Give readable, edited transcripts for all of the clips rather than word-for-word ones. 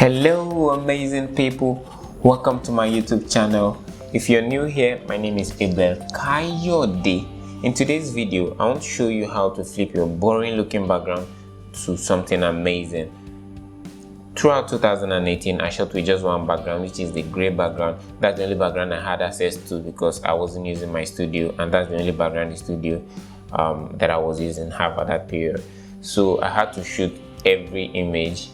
Hello amazing people, welcome to my YouTube channel. If you're new here, my name is Abel Kayode. In today's video, I want to show you how to flip your boring looking background to something amazing. Throughout 2018, I shot with just one background, which is the gray background. That's the only background I had access to because I wasn't using my studio, and that's the only background in the studio that I was using at that period. So I had to shoot every image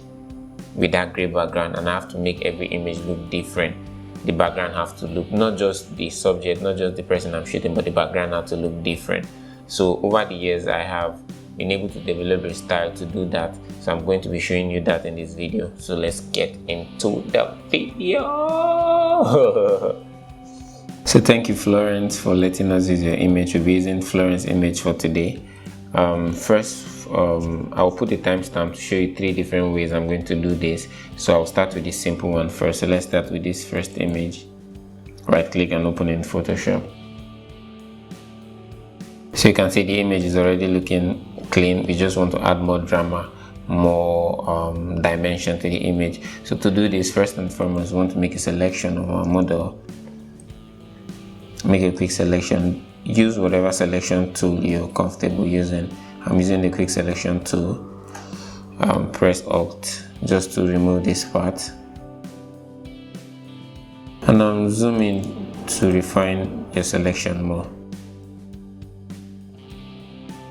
with that gray background, and I have to make every image look different. The background have to look, not just the subject, not just the person I'm shooting, but the background have to look different. So over the years, I have been able to develop a style to do that. So I'm going to be showing you that in this video. So let's get into the video. So thank you, Florence, for letting us use your image. We'll be using Florence's image for today. I'll put a timestamp to show you 3 different ways I'm going to do this. So I'll start with this simple one first. So let's start with this first image. Right click and open in Photoshop. So you can see the image is already looking clean. We just want to add more drama, more dimension to the image. So to do this, first and foremost, we want to make a selection of our model. Make a quick selection. Use whatever selection tool you're comfortable using. I'm using the quick selection tool. Press Alt just to remove this part, and I'm zooming to refine your selection more.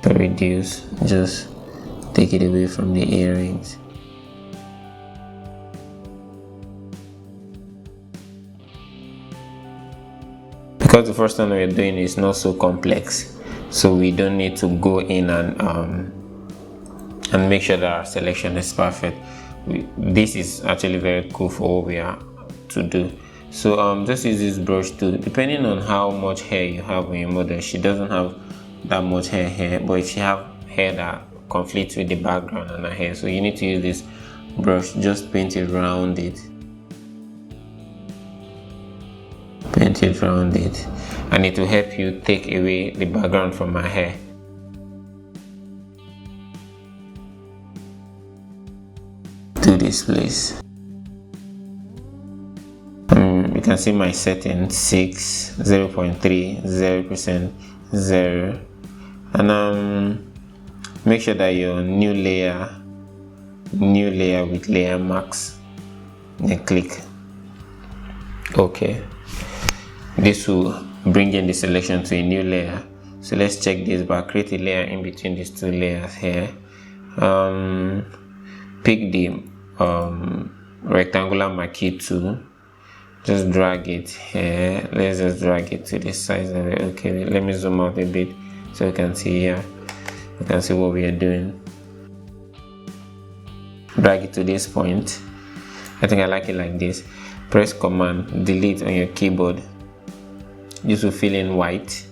To reduce, just take it away from the earrings. Because the first one we're doing is not so complex, so we don't need to go in and make sure that our selection is perfect. This is actually very cool for what we are to do. So just use this brush tool. Depending on how much hair you have on your model, she doesn't have that much hair here, but if she have hair that conflicts with the background and her hair, so you need to use this brush. Just paint it around it. Paint it around it, and it will help you take away the background from my hair. To this place. You can see my setting 6, 0.3, 0%, 0, and make sure that your new layer with layer max, then click OK. This will bring in the selection to a new layer. So let's check this back. Create a layer in between these 2 layers here. Pick the rectangular marquee tool. Just drag it here. Let's just drag it to the size of it. Okay, let me zoom out a bit so you can see here. You can see what we are doing. Drag it to this point. I think I like it like this. Press Command Delete on your keyboard. This will fill in white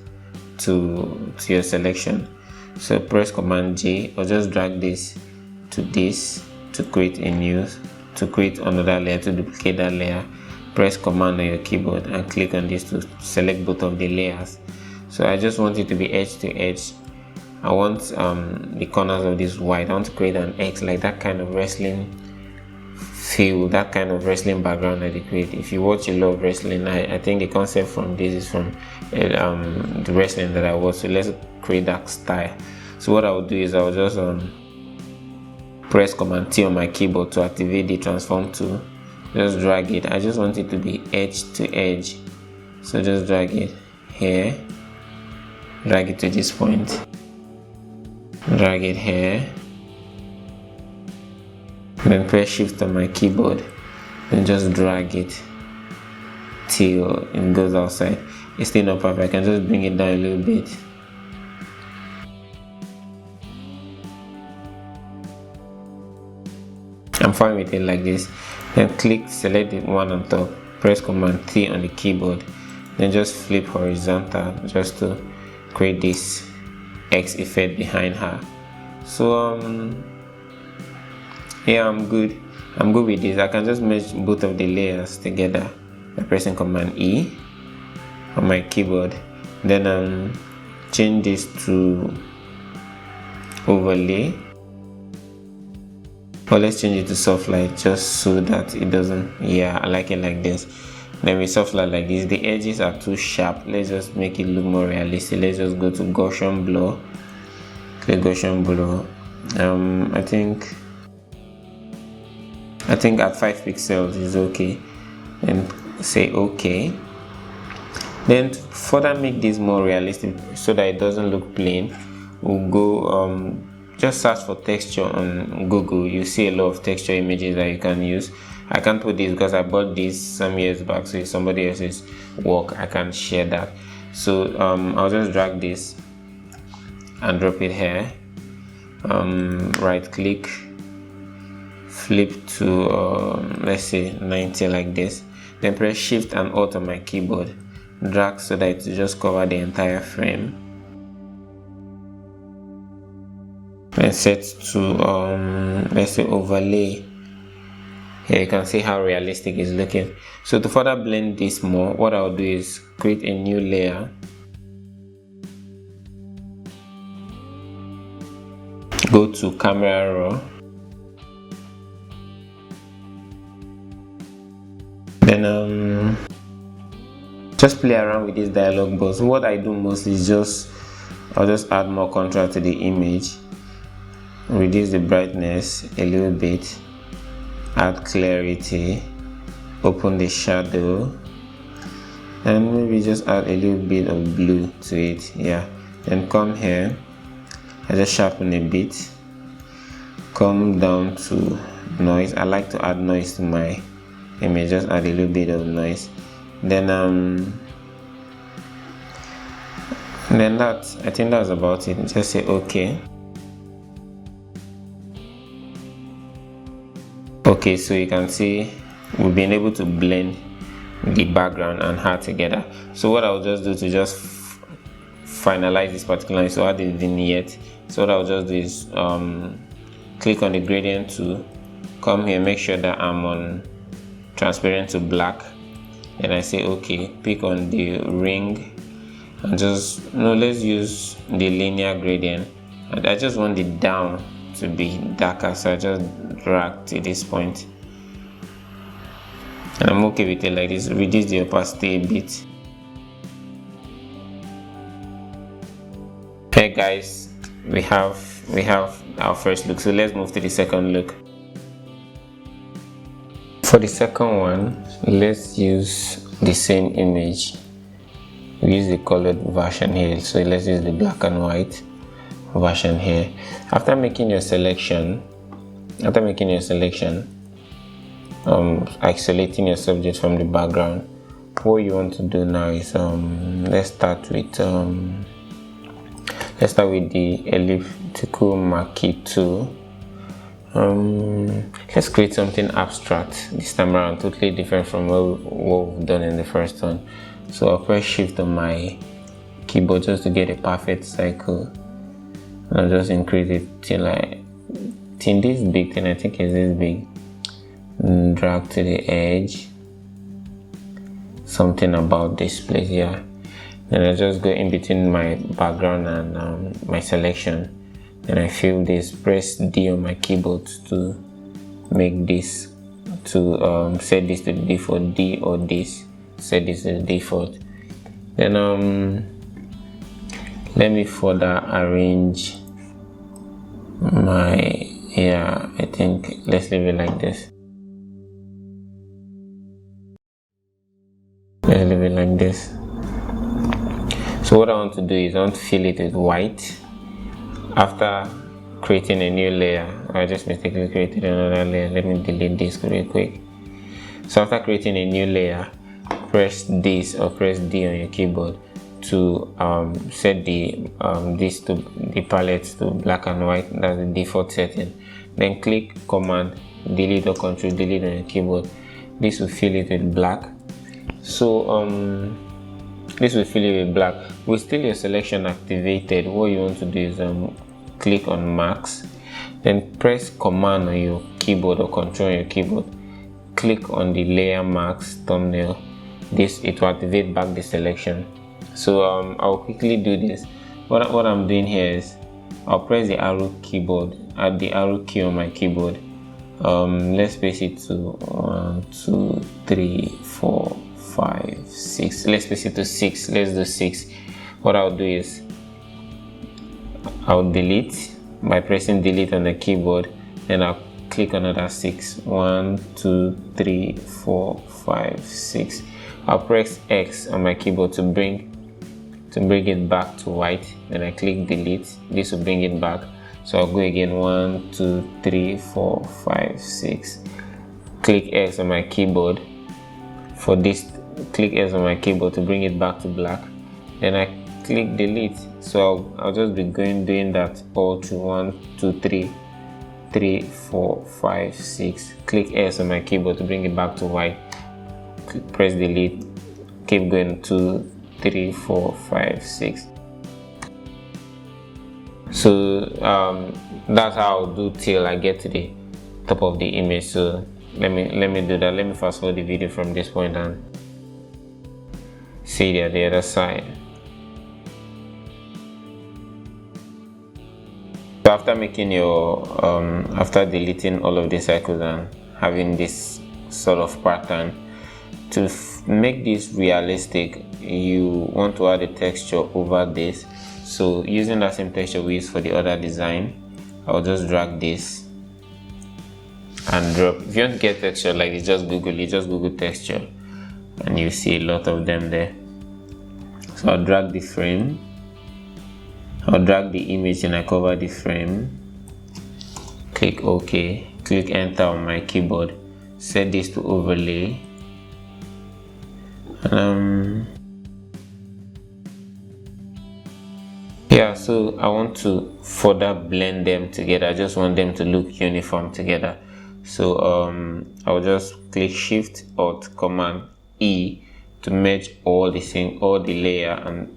to your selection. So press Command J, or just drag this to create another layer, to duplicate that layer. Press Command on your keyboard and click on this to select both of the layers. So I just want it to be edge to edge. I want the corners of this white. I want to create an X, like that kind of wrestling feel, that kind of wrestling background that they create. If you watch a lot of wrestling, I think the concept from this is from the wrestling that I watch. So let's create that style. So what I will do is I will just press Command T on my keyboard to activate the transform tool. Just drag it. I just want it to be edge to edge, so just drag it here, drag it to this point, drag it here, then press Shift on my keyboard, then just drag it till it goes outside. It's still not perfect. I can just bring it down a little bit. I'm fine with it like this. Then select the one on top, press Command T on the keyboard, then just flip horizontal just to create this X effect behind her. So yeah, I'm good with this. I can just merge both of the layers together by pressing Command E on my keyboard, then change this to overlay. But let's change it to soft light just so that it doesn't, yeah, I like it like this. Then with soft light like this, the edges are too sharp. Let's just make it look more realistic. Let's just go to Gaussian blur. Click Gaussian blur. I think at 5 pixels is okay, and say okay. Then to further make this more realistic so that it doesn't look plain, we'll go just search for texture on Google. You see a lot of texture images that you can use. I can't put this because I bought this some years back, so if somebody else's work I can share that. So I'll just drag this and drop it here. Right click, flip to let's say 90 like this, then press Shift and Alt on my keyboard, drag so that it just cover the entire frame, and set to let's say overlay. Here you can see how realistic it's looking. So to further blend this more, what I'll do is create a new layer, go to camera raw, then just play around with this dialog box. What I do most is I'll just add more contrast to the image, reduce the brightness a little bit, add clarity, open the shadow, and maybe just add a little bit of blue to it. Yeah, then come here, I just sharpen a bit, come down to noise. I like to add noise to my image, just add a little bit of noise. Then I think that's about it. Just say okay. Okay, so you can see we've been able to blend the background and her together. So what I'll just do to just finalize this particular line, so add the vignette. So what I'll just do is click on the gradient tool, come here, make sure that I'm on transparent to black, and I say okay, pick on the ring, and let's use the linear gradient, and I just want the down to be darker, so I just drag to this point, and I'm okay with it like this. Reduce the opacity a bit. Hey guys, we have our first look, so let's move to the second look. For the second one, let's use the same image. We use the colored version here, so let's use the black and white version here. After making your selection, isolating your subject from the background, what you want to do now is let's start with the elliptical marquee tool. Let's create something abstract this time around, totally different from what we've done in the first one. So I'll press Shift on my keyboard just to get a perfect cycle. I'll just increase it till this big, and I think it's this big. Drag to the edge, something about this place here. Then I just go in between my background and my selection. Then I fill this, press D on my keyboard to make this, to set this to the default, D or this, set this to the default. Then let me further arrange my, I think let's leave it like this. Let's leave it like this. So what I want to do is I want to fill it with white. After creating a new layer, I just mistakenly created another layer. Let me delete this real quick. So after creating a new layer, press this or press D on your keyboard to set the this to the palette to black and white. That's the default setting. Then click Command Delete or Control Delete on your keyboard. This will fill it with black. So this will fill it with black. With still your selection activated, what you want to do is click on Max, then press Command on your keyboard or Control on your keyboard. Click on the layer mask thumbnail. It will activate back the selection. So I'll quickly do this. What I'm doing here is I'll press the arrow keyboard, add the arrow key on my keyboard, Let's space it to 1 2 3 4 5 6. Let's space it to 6. Let's do 6. What I'll do is I'll delete by pressing delete on the keyboard, then I'll click another 6. 1 2 3 4 5 6. I'll press X on my keyboard to bring it back to white, then I click delete. This will bring it back. So I'll go again. 1 2 3 4 5 6. Click X on my keyboard for this. Click X on my keyboard to bring it back to black, then I click delete. So I'll just be doing that all through. 1 2 3 3 4 5 6. Click S on my keyboard to bring it back to white. Press delete. Keep going. 2 3 4 5 6. So that's how I'll do till I get to the top of the image. So let me do that. Let me fast forward the video from this point and see the other side. So after making your after deleting all of the circles and having this sort of pattern, to make this realistic, you want to add a texture over this. So using that same texture we used for the other design, I'll just drag this and drop. If you want to get texture like this, just Google texture and you see a lot of them there. So I'll drag the frame, I'll drag the image and I cover the frame. Click OK, click enter on my keyboard, set this to overlay. Yeah, so I want to further blend them together. I just want them to look uniform together. So I'll just click Shift Alt Command E to merge all the layer and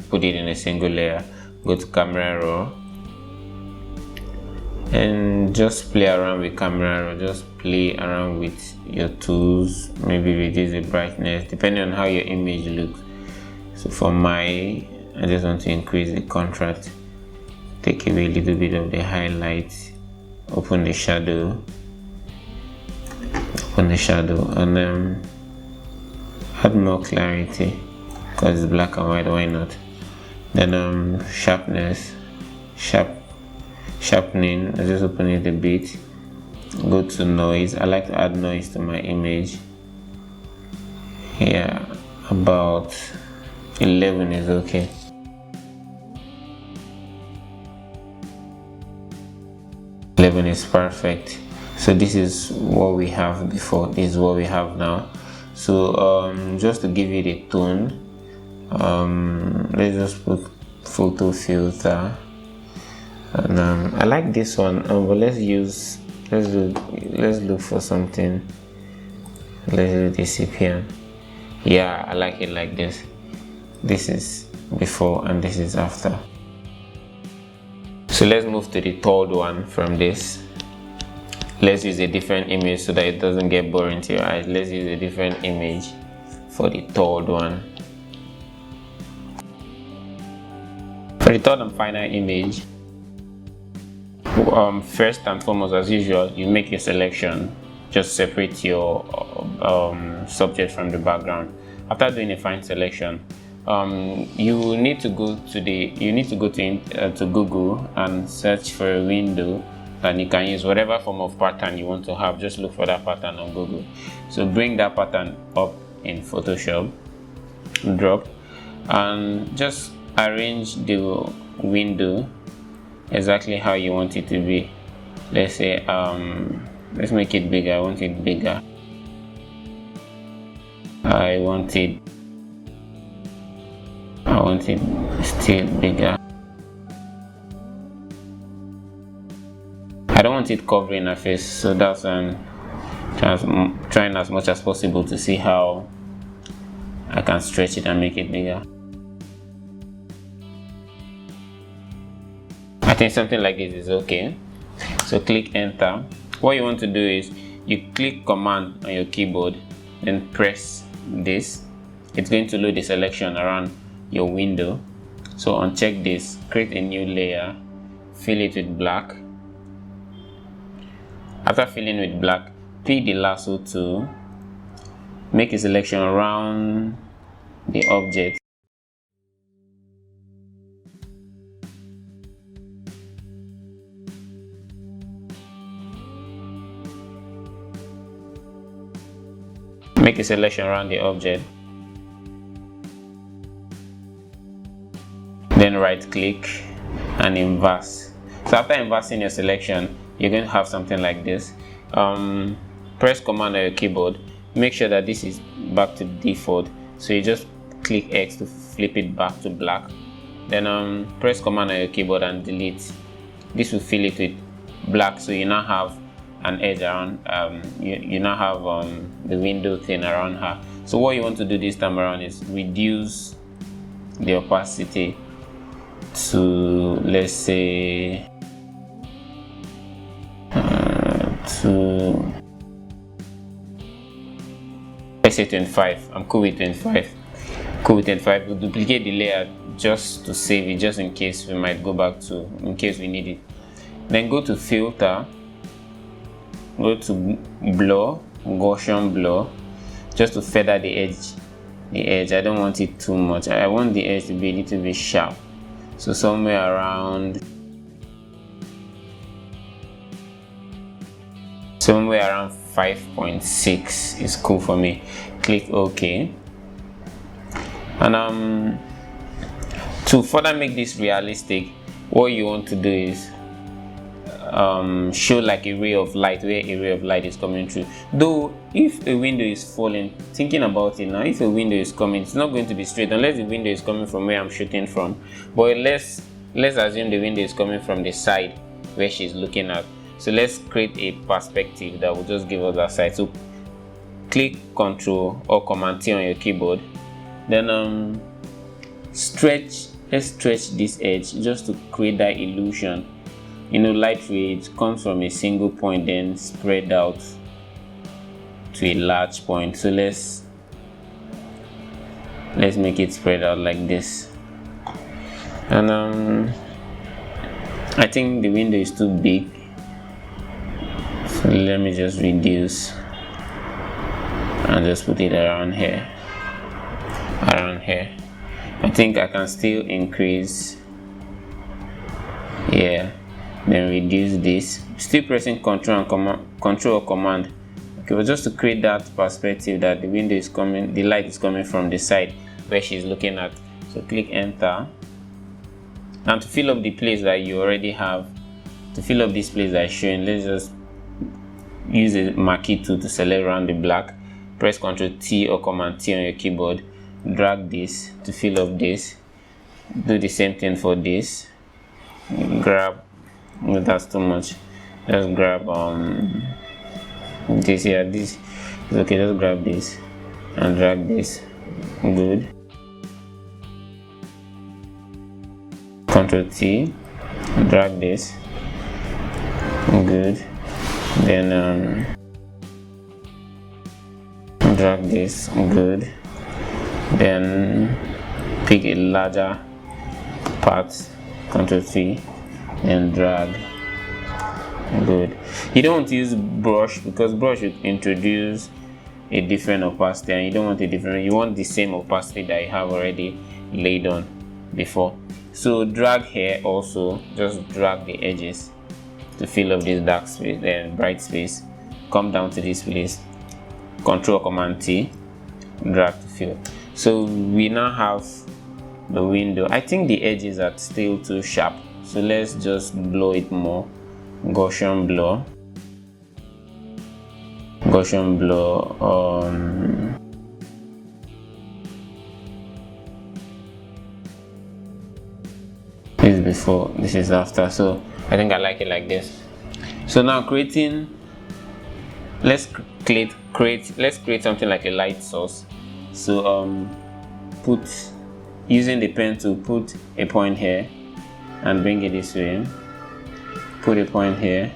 put it in a single layer. Go to camera raw and just play around with camera raw. Just play around with your tools, maybe reduce the brightness depending on how your image looks. So for I just want to increase the contrast, take away a little bit of the highlight, open the shadow, and add more clarity because it's black and white, why not? Then sharpening, I just open it a bit, go to noise. I like to add noise to my image. Yeah, about 11 is okay. Is perfect. So this is what we have before, this is what we have now. So just to give it a tone, let's just put photo filter, and I like this one, but let's look for something. Let's do the sepia. Yeah, I like it like this. This is before and this is after. So let's move to the third one from this. Let's use a different image so that it doesn't get boring to your eyes. Let's use a different image for the third one. For the third and final image, first and foremost, as usual, you make your selection. Just separate your subject from the background. After doing a fine selection, you need to go to Google and search for a window, and you can use whatever form of pattern you want to have. Just look for that pattern on Google. So bring that pattern up in Photoshop, drop, and just arrange the window exactly how you want it to be. Let's say let's make it bigger. I want it bigger. I want it still bigger. I don't want it covering her face, so that's trying as much as possible to see how I can stretch it and make it bigger. I think something like this is okay. So click enter. What you want to do is you click command on your keyboard, then press this. It's going to load the selection around your window. So uncheck this, create a new layer, fill it with black, After filling with black, pick the lasso tool, make a selection around the object. Make a selection around the object. Then right click and inverse. So after inversing your selection, you're going to have something like this. Press command on your keyboard. Make sure that this is back to default. So you just click X to flip it back to black. Then press command on your keyboard and delete. This will fill it with black. So you now have an edge around, you now have the window thing around her. So what you want to do this time around is reduce the opacity to, let's say, let's say 25. I'm cool with 25. Cool with 25. We'll duplicate the layer just to save it, just in case we might go back to, in case we need it. Then go to filter, go to blur, Gaussian blur, just to feather the edge. I don't want it too much. I want the edge to be a little bit sharp. So somewhere around 5.6 is cool for me. Click OK. And to further make this realistic, what you want to do is show like a ray of light, where a ray of light is coming through. Though if a window is falling, thinking about it now, if a window is coming, it's not going to be straight unless the window is coming from where I'm shooting from. But let's assume the window is coming from the side where she's looking at. So let's create a perspective that will just give us that side. So click Ctrl or Command T on your keyboard. Then let's stretch this edge just to create that illusion. You know, light rays comes from a single point, then spread out to a large point. So let's make it spread out like this. And I think the window is too big, so let me just reduce and just put it around here. I think I can still increase, yeah. Then reduce this, still pressing Control or Command. Okay, but just to create that perspective that the window is coming, the light is coming from the side where she's looking at. So click Enter. And to fill up the place that you already have, to fill up this place that is showing, let's just use a marquee tool to select around the black. Press Ctrl T or Command T on your keyboard. Drag this to fill up this. Do the same thing for this. Grab. No, that's too much. Just grab this here. This is okay. Just grab this and drag this. Good. Ctrl T. Drag this. Good. Then drag this. Good. Then pick a larger part. Ctrl T. And drag. Good. You don't want to use brush because brush will introduce a different opacity, and you don't want a different, you want the same opacity that you have already laid on before. So drag here also, just drag the edges to fill up this dark space and bright space. Come down to this place, Control Command T, drag to fill. So we now have the window. I think the edges are still too sharp. So let's just blow it more. Gaussian blur. This is before, this is after. So I think I like it like this. So now let's create something like a light source. So using the pen to put a point here and bring it this way. Put a point here.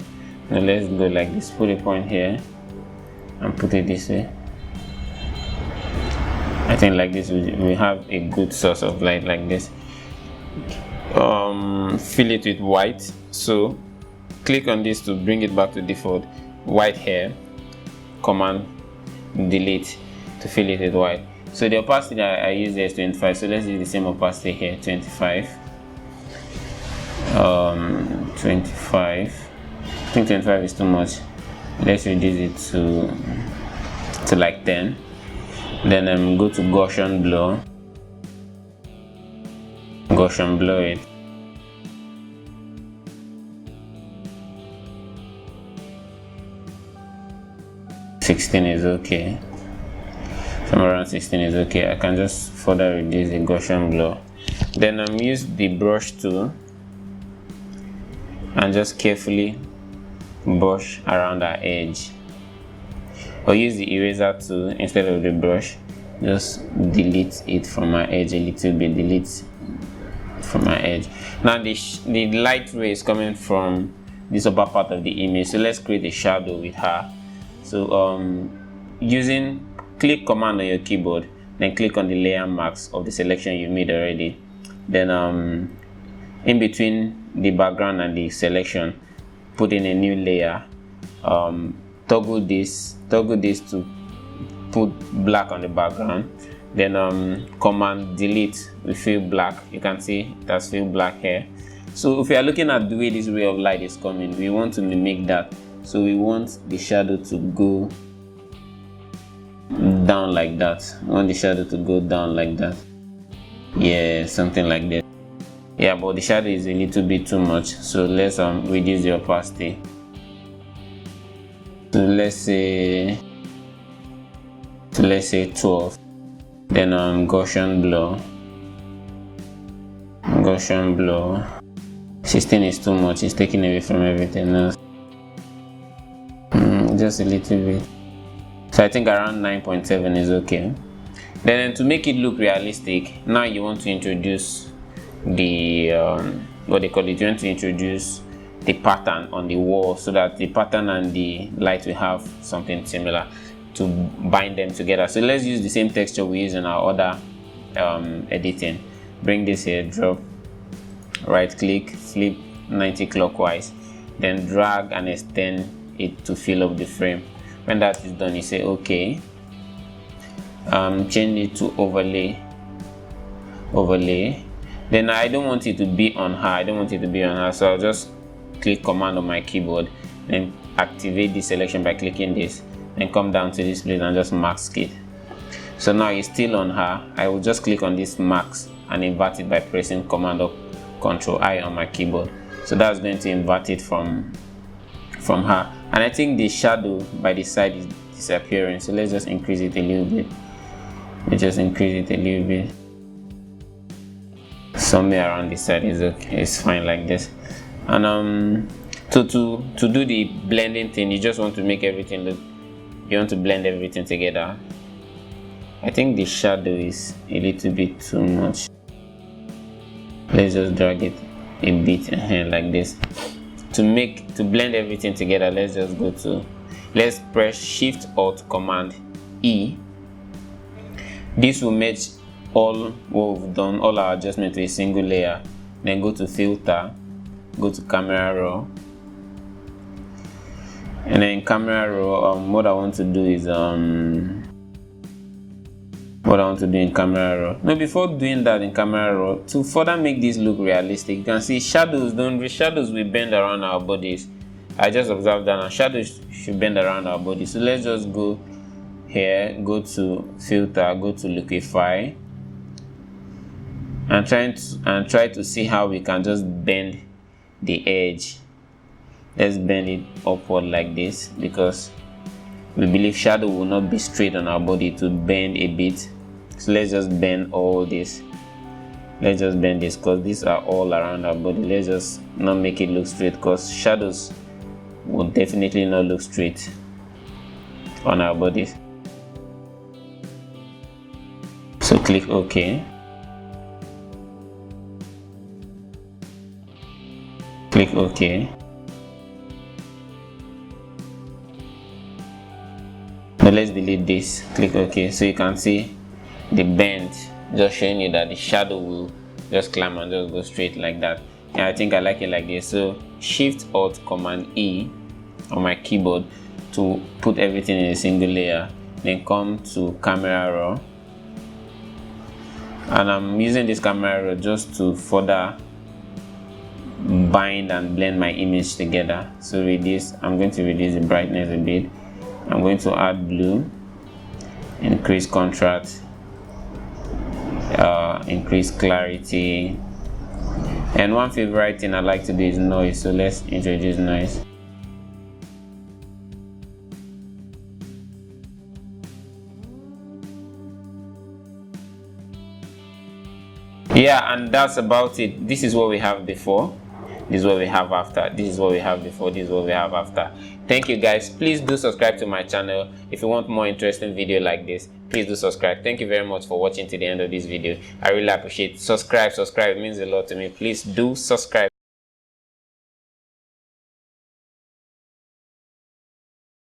Now let's go like this. Put a point here and put it this way. I think like this we have a good source of light like this. Fill it with white. So click on this to bring it back to default. white hair, Command delete to fill it with white. So the opacity that I use there is 25, so let's use the same opacity here, 25. 25. I think 25 is too much. Let's reduce it to like 10. Then go to Gaussian blur. Gaussian blur it. $16 is okay. Somewhere around 16 is okay. I can just further reduce the Gaussian blur. Then use the brush tool and just carefully brush around our edge. Or use the eraser tool instead of the brush. Just delete it from my edge a little bit. Delete from my edge. Now the light ray is coming from this upper part of the image. So let's create a shadow with her. So using click command on your keyboard, then click on the layer marks of the selection you made already. Then in between the background and the selection, put in a new layer. Toggle this to put black on the background. Then command delete will fill black. You can see it has filled black here. So if you are looking at the way this ray of light is coming, we want to mimic that. So we want the shadow to go down like that. We want the shadow to go down like that. Yeah, something like that. Yeah, but the shadow is a little bit too much. So let's reduce the opacity. So let's say 12. Then Gaussian blur. 16 is too much. It's taking away from everything else. Just a little bit. So I think around 9.7 is okay. Then to make it look realistic, now you want to introduce the what they call it. You want to introduce the pattern on the wall so that the pattern and the light will have something similar to bind them together. So let's use the same texture we use in our other editing. Bring this here, drop, right click, flip 90 clockwise, then drag and extend it to fill up the frame. When that is done, you say okay. Change it to overlay. Then I don't want it to be on her. So I'll just click command on my keyboard, then activate the selection by clicking this, then come down to this place and just mask it. So now it's still on her. I will just click on this mask and invert it by pressing command or control I on my keyboard. So that's going to invert it from her. And I think the shadow by the side is disappearing. So let's just increase it a little bit. Somewhere around the side is okay. It's fine like this. And to do the blending thing, you just want to make everything look. You want to blend everything together. I think the shadow is a little bit too much. Let's just drag it a bit like this. To blend everything together, let's press Shift Alt Command E. This will match all what we've done, all our adjustment to a single layer. Then go to Filter, go to Camera Raw, and then in Camera Raw, what I want to do is in Camera Raw. Now before doing that in Camera Raw, to further make this look realistic, you can see shadows will bend around our bodies. I just observed that now shadows should bend around our body. So let's just go here, go to Filter, go to Liquify, and try to see how we can just bend the edge. Let's bend it upward like this, because we believe shadow will not be straight on our body, to bend a bit. So let's just bend all this. Let's just bend this, because these are all around our body. Let's just not make it look straight, because shadows will definitely not look straight on our bodies. So click OK. Click OK. Now let's delete this. Click OK. So you can see the bend, just showing you that the shadow will just climb and just go straight like that. And I think I like it like this. So Shift Alt Command E on my keyboard to put everything in a single layer. Then come to camera raw, and I'm using this camera raw just to further bind and blend my image together. So with this, I'm going to reduce the brightness a bit. I'm going to add blue, increase contrast, increase clarity, and one favorite thing I like to do is noise. So let's introduce noise. Yeah, and that's about it. This is what we have before, this is what we have after, this is what we have before, this is what we have after. Thank you guys. Please do subscribe to my channel. If you want more interesting video like this, please do subscribe. Thank you very much for watching to the end of this video. I really appreciate it. Subscribe, it means a lot to me. Please do subscribe.